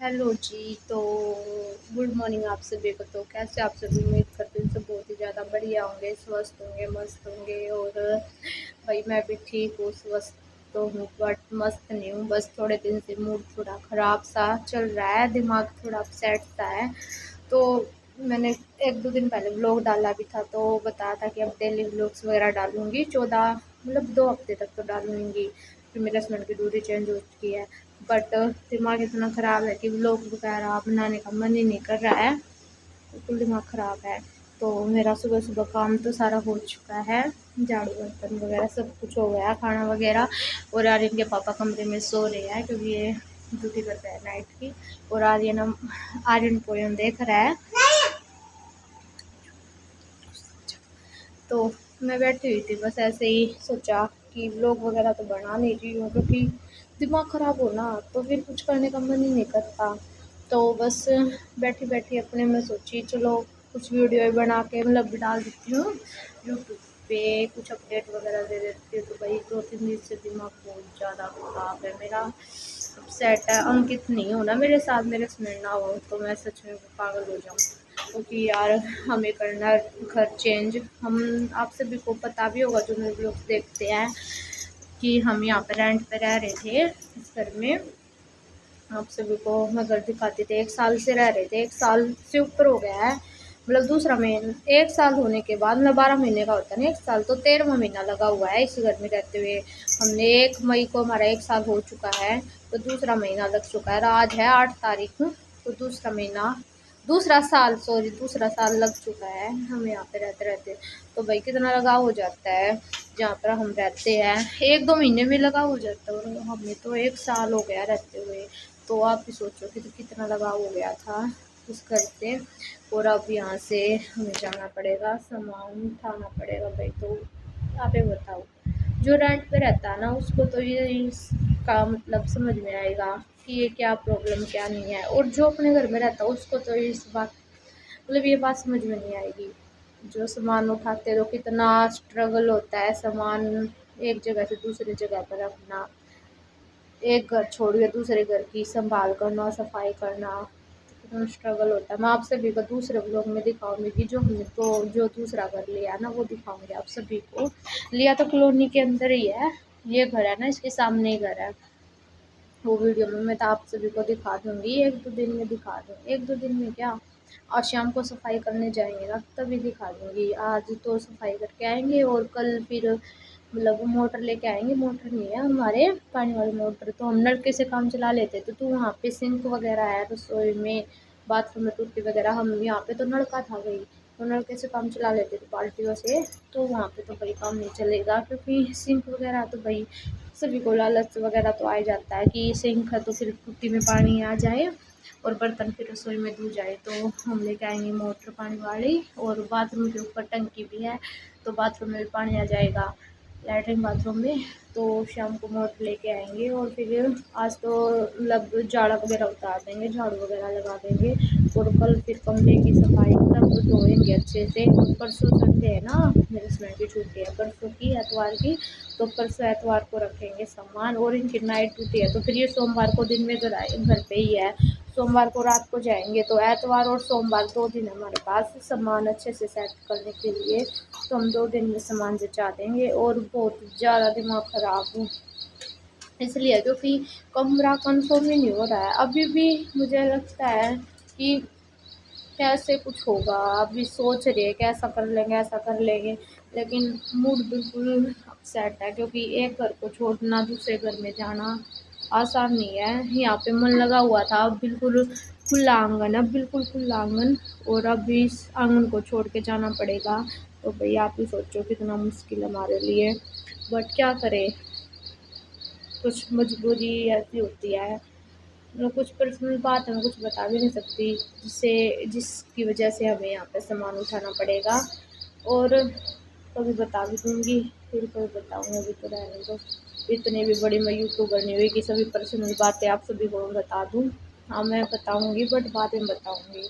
Hello जी। तो good morning आप सभी को। तो कैसे आप सभी, उम्मीद करती हूँ सब बहुत ही ज़्यादा बढ़िया होंगे, स्वस्थ होंगे, मस्त होंगे। और भाई मैं भी ठीक हूँ, स्वस्थ तो हूँ बट मस्त नहीं हूँ। बस थोड़े दिन से मूड थोड़ा ख़राब सा चल रहा है, दिमाग थोड़ा अपसेट सा है। तो मैंने 1-2 दिन पहले व्लॉग डाला भी था, तो बताया था कि अब डेली व्लॉग्स वगैरह डालूँगी 14 मतलब 2 हफ्ते तक तो डालूँगी। फिर मेरे हस्बैंड की ड्यूटी चेंज हो चुकी है। बट दिमाग इतना ख़राब है कि व्लॉग वगैरह बनाने का मन ही नहीं कर रहा है, बिल्कुल दिमाग ख़राब है। तो मेरा सुबह-सुबह काम तो सारा हो चुका है, झाड़ू बर्तन वगैरह सब कुछ हो गया, खाना वगैरह। और आर्यन के पापा कमरे में सो रहे हैं क्योंकि ये ड्यूटी करता है नाइट की। और आर्यन पोएम देख रहा है। तो मैं बैठी हुई थी, बस ऐसे ही सोचा कि व्लॉग वगैरह तो बना नहीं रही हूँ क्योंकि दिमाग ख़राब हो ना, तो फिर कुछ करने का मन ही नहीं करता। तो बस बैठी बैठी अपने में सोची चलो कुछ वीडियो बना के मतलब डाल देती हूँ यूट्यूब पे, कुछ अपडेट वगैरह दे देती हूँ। तो भाई 2-3 दिन से दिमाग बहुत ज़्यादा ख़राब है मेरा, अपसेट है। अंकित नहीं हो ना मेरे साथ, मेरे हस्बैंड ना हो तो मैं सच में पागल हो जाऊँ। क्योंकि यार हमें करना है घर चेंज। हम आप सभी को पता भी होगा जो मेरे लोग देखते हैं कि हम यहाँ पे रेंट पे रह रहे थे इस घर में। आप सभी को मैं घर दिखाती थी, 1 साल से रह रहे थे, 1 साल से ऊपर हो गया है। मतलब दूसरा महीना 1 साल होने के बाद मतलब 12 महीने का होता है ना 1 साल, तो 13वां महीना लगा हुआ है इस घर में रहते हुए। हमने 1 मई को हमारा 1 साल हो चुका है, तो दूसरा महीना लग चुका है। आज है 8 तारीख, तो दूसरा साल लग चुका है हमें यहाँ पे रहते रहते। तो भाई कितना लगाव हो जाता है जहाँ पर हम रहते हैं, 1-2 महीने में लगाव हो जाता है, और हमें तो 1 साल हो गया रहते हुए। तो आप भी सोचो कि तो कितना लगाव हो गया था उस घर से। और अब यहाँ से हमें जाना पड़ेगा, सामान उठाना पड़ेगा भाई। तो आप ही बताओ, जो रेंट पे रहता है ना उसको तो ये इसका मतलब समझ में आएगा कि ये क्या प्रॉब्लम क्या नहीं है, और जो अपने घर में रहता है उसको तो इस बात मतलब ये बात समझ में नहीं आएगी। जो सामान उठाते तो कितना स्ट्रगल होता है सामान एक जगह से दूसरी जगह पर रखना, एक घर छोड़ के दूसरे घर की संभाल करना, सफाई करना, कितना स्ट्रगल होता है। मैं आप सभी को दूसरे ब्लॉग में दिखाऊंगी कि जो हमने तो जो दूसरा घर लिया ना वो दिखाऊंगी आप सभी को। लिया तो कॉलोनी के अंदर ही है, ये घर है ना इसके सामने ही घर है। वो वीडियो में मैं तो आप सभी को दिखा दूंगी, 1-2 दिन में दिखा दूँगी, 1-2 दिन में क्या, आज शाम को सफाई करने जाएंगे ना तभी दिखा दूंगी। आज तो सफाई करके आएंगे और कल फिर मतलब मोटर लेके आएंगे। मोटर नहीं है हमारे पानी वाली मोटर, तो हम नलके से काम चला लेते। तो वहाँ पे सिंक वगैरह है रसोई में, बाथरूम में टूटी वगैरह, हम यहाँ पे तो नलका था भाई, तो नलके से काम चला लेते थे बाल्टियों से। तो वहाँ पे तो भाई काम नहीं चलेगा क्योंकि सिंक वगैरह तो भाई सभी को लालच वगैरह तो आ ही जाता है कि सिंक है तो फिर टूटी में पानी आ जाए और बर्तन फिर रसोई में धुल जाए। तो हम लेके आएंगे मोटर पानी वाली, और बाथरूम के ऊपर टंकी भी है तो बाथरूम में भी पानी आ जाएगा, लैट्रिन बाथरूम में। तो शाम को मोटर लेके आएंगे और फिर आज तो मतलब झाड़ा वगैरह उतार देंगे, झाड़ू वगैरह लगा देंगे। और कल फिर कमरे की सफाई मतलब धोएंगे अच्छे से। और परसों संडे है ना, मेरे हस्बैंड की छुट्टी है परसों की, एतवार की। तो परसों एतवार को रखेंगे सामान, और इनकी नाइट ड्यूटी है तो फिर ये सोमवार को दिन में घर पे ही है, सोमवार को रात को जाएंगे। तो एतवार और सोमवार 2 दिन हमारे पास सामान अच्छे से सेट करने के लिए। तो हम 2 दिन में सामान जचा देंगे। और बहुत ज़्यादा दिमाग ख़राब हूँ इसलिए क्योंकि कमरा कंफर्म ही नहीं हो रहा है अभी भी। मुझे लगता है कि कैसे कुछ होगा, अभी सोच रहे हैं कैसा कर लेंगे ऐसा कर लेंगे, लेकिन मूड बिल्कुल अपसेट है क्योंकि एक घर को छोड़ना दूसरे घर में जाना आसान नहीं है। यहाँ पे मन लगा हुआ था, अब बिल्कुल खुला आंगन, अब बिल्कुल खुला आंगन, और अब इस आंगन को छोड़ के जाना पड़ेगा। तो भाई आप ही सोचो कितना मुश्किल है हमारे लिए, बट क्या करें, कुछ मजबूरी ऐसी होती है। मतलब कुछ पर्सनल बात है, मैं कुछ बता भी नहीं सकती जिसकी वजह से हमें यहाँ पे सामान उठाना पड़ेगा। और कभी बता भी दूँगी, फिर कभी बताऊँगी, अभी तो रहने दो। इतनी भी बड़ी मैं यूट्यूबर नहीं हुई कि सभी पर्सनल बातें आप सभी को बता दूँ। हाँ मैं बताऊँगी बट बाद में बताऊँगी।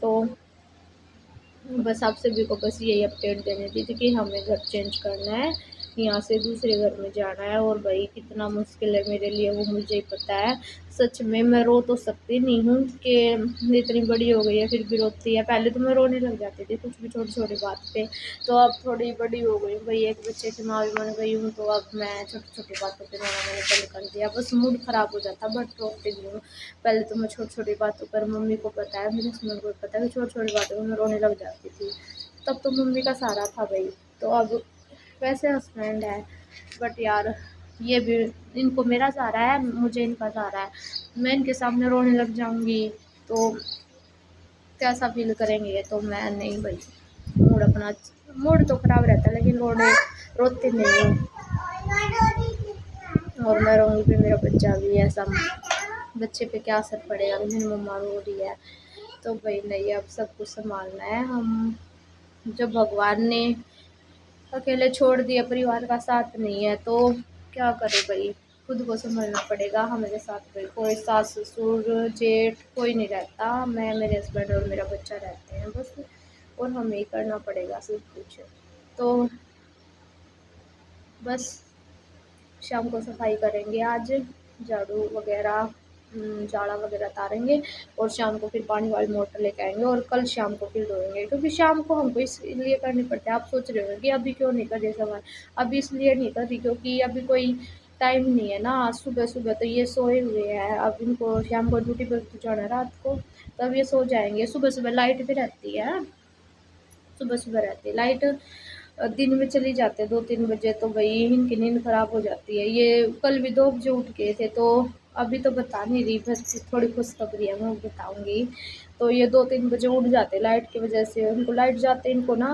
तो बस आप सभी को बस यही अपडेट देनी थी कि हमें घर चेंज करना है। यहाँ से दूसरे घर में जाना है। और भाई कितना मुश्किल है मेरे लिए वो मुझे ही पता है। सच में मैं रो तो सकती नहीं हूँ कि इतनी बड़ी हो गई है फिर भी रोती है। पहले तो मैं रोने लग जाती थी कुछ भी छोटी छोटी बात पे, तो अब थोड़ी बड़ी हो गई हूँ भाई, एक बच्चे की माँ भी बन गई हूँ, तो अब मैं छोटी छोटी बातों पर रोना मैंने बंद कर दिया। बस मूड ख़राब हो जाता बट रोती नहीं हूँ। पहले तो मैं छोटी छोटी बातों पर, मम्मी को पता है, मेरे हस्बैंड को पता है कि छोटी छोटी बातों पर मैं रोने लग जाती थी। तब तो मम्मी का सहारा था भाई। तो अब वैसे हस्बैंड है बट यार ये भी, इनको मेरा सहारा है, मुझे इनका सहारा है। मैं इनके सामने रोने लग जाऊंगी तो कैसा फील करेंगे। तो मैं नहीं भाई, मूड अपना, मूड तो खराब रहता है लेकिन रोते नहीं हूँ। और मैं रहूँगी फिर मेरा बच्चा भी ऐसा, बच्चे पे क्या असर पड़ेगा, मेरी मम्मा रो रही है। तो भाई नहीं, अब सब कुछ संभालना है। हम, जब भगवान ने अकेले छोड़ दिया, परिवार का साथ नहीं है, तो क्या करे भाई, खुद को संभालना पड़ेगा। हमारे साथ भाई कोई सास ससुर जेठ कोई नहीं रहता, मैं, मेरे हस्बैंड और मेरा बच्चा रहते हैं बस। और हमें ही करना पड़ेगा सब कुछ। तो बस शाम को सफाई करेंगे आज, झाड़ू वगैरह, झाड़ा वगैरह तारेंगे और शाम को फिर पानी वाली मोटर लेके आएंगे और कल शाम को फिर धोएंगे। क्योंकि शाम को हमको इसलिए करनी पड़ती है, आप सोच रहे हो कि अभी क्यों नहीं कर रही सफाई। अभी इसलिए नहीं कर रही क्योंकि अभी कोई टाइम नहीं है ना, सुबह सुबह तो ये सोए हुए हैं, अब इनको शाम को ड्यूटी पर जाना है रात को, तब ये सो जाएंगे। सुबह सुबह लाइट भी रहती है, सुबह सुबह रहती है लाइट, दिन में चली जाते हैं 2-3 बजे, तो भाई इनकी नींद खराब हो जाती है। ये कल भी 2 बजे उठ गए थे, तो अभी तो बता नहीं रही, बस थोड़ी खुशखबरी है, मैं बताऊंगी। तो ये 2-3 बजे उठ जाते लाइट की वजह से, उनको लाइट जाते इनको ना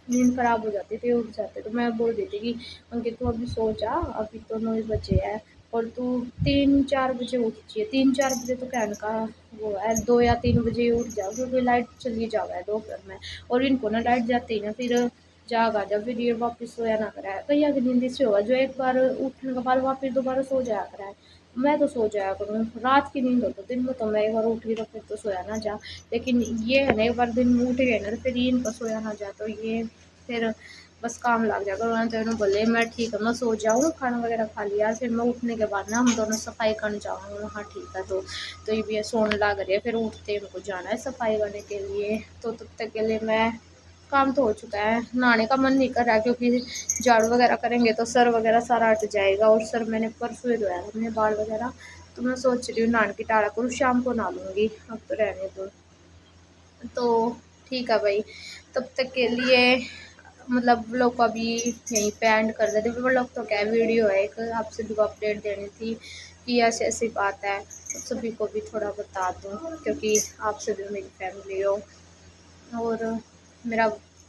नींद खराब हो जाती थी, उठ जाते। तो मैं बोल देती कि अंकित तू अभी सो जा, अभी तो 9 बजे है और तू 3-4 बजे उठी है, 3-4 बजे तो कहने का वो है, 2 या 3 बजे ही उठ जाओ क्योंकि लाइट चली जावा है दोपहर में। और इनको ना लाइट जाते ही ना फिर जाग आ जाओ, फिर ये वापस सोया ना करा है। भैया की नींद से होगा जो एक बार उठने के बाद वापस दोबारा सो जाया करा है। मैं तो सो जाया करूँ, रात की नींद हो तो दिन में तो मैं एक बार उठ गई तो फिर तो सोया ना जा। लेकिन ये है ना, एक बार दिन में उठ गए ना तो फिर ये इनका सोया ना जा, तो ये फिर बस काम लग जाएगा। उन्होंने दोनों बोले मैं ठीक है, मैं सो जाऊँ, खाना वगैरह खा लिया, फिर मैं उठने के बाद ना हम दोनों सफाई करने जाऊँगे। हाँ ठीक है। तो ये भी सोने लग रही है, फिर उठते उनको जाना है सफाई करने के लिए। तो तब तक के लिए मैं, काम तो हो चुका है, नहाने का मन नहीं कर रहा क्योंकि झाड़ू वगैरह करेंगे तो सर वगैरह सारा हट जाएगा। और सर मैंने परसों ही धोया था अपने बाल वगैरह, तो मैं सोच रही हूँ नहाने की टाला करूँ, शाम को नहा लूँगी, अब तो रहने दो। तो ठीक है भाई, तब तक के लिए मतलब व्लॉग को अभी यहीं पे एंड कर देते। व्लॉग तो क्या है, वीडियो है एक, आप सभी को अपडेट देनी थी कि ऐसी ऐसी बात है, तो सभी को भी थोड़ा बता दूँ क्योंकि आप सभी मेरी फैमिली हो। और मेरा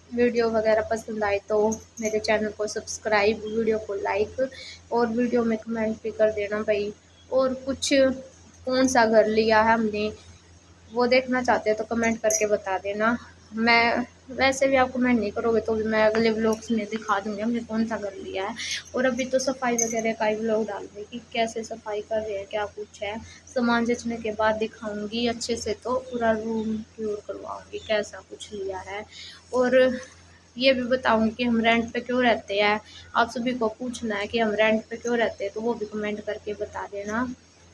वीडियो वगैरह पसंद आए तो मेरे चैनल को सब्सक्राइब, वीडियो को लाइक और वीडियो में कमेंट भी कर देना भाई। और कुछ कौन सा घर लिया है हमने वो देखना चाहते हैं तो कमेंट करके बता देना। मैं वैसे भी आप कमेंट नहीं करोगे तो भी मैं अगले व्लॉग्स में दिखा दूँगी हमने कौन सा कर लिया है। और अभी तो सफाई वगैरह का ही व्लॉग डाल रही कि कैसे सफाई कर रहे हैं, क्या कुछ है। सामान जचने के बाद दिखाऊंगी अच्छे से, तो पूरा रूम टूर करवाऊंगी कैसा कुछ लिया है। और ये भी बताऊंगी कि हम रेंट पे क्यों रहते हैं। आप सभी को पूछना है कि हम रेंट पे क्यों रहते हैं, तो वो भी कमेंट करके बता देना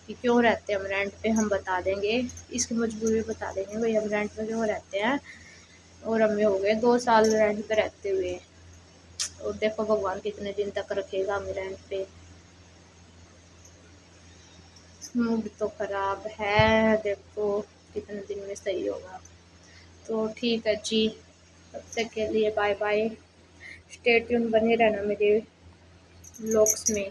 कि क्यों रहते हैं हम रेंट पे, हम बता देंगे, इसकी मजबूरी बता देंगे भाई हम रेंट पे क्यों रहते हैं। और हमें हो गए 2 साल रेंट पे रहते हुए, और देखो भगवान कितने दिन तक रखेगा हमें रेंट पे। मूड तो खराब है, देखो कितने दिन में सही होगा। तो ठीक है जी, तब तक के लिए बाय बाय, स्टे ट्यून बने रहना मेरे व्लॉग्स में।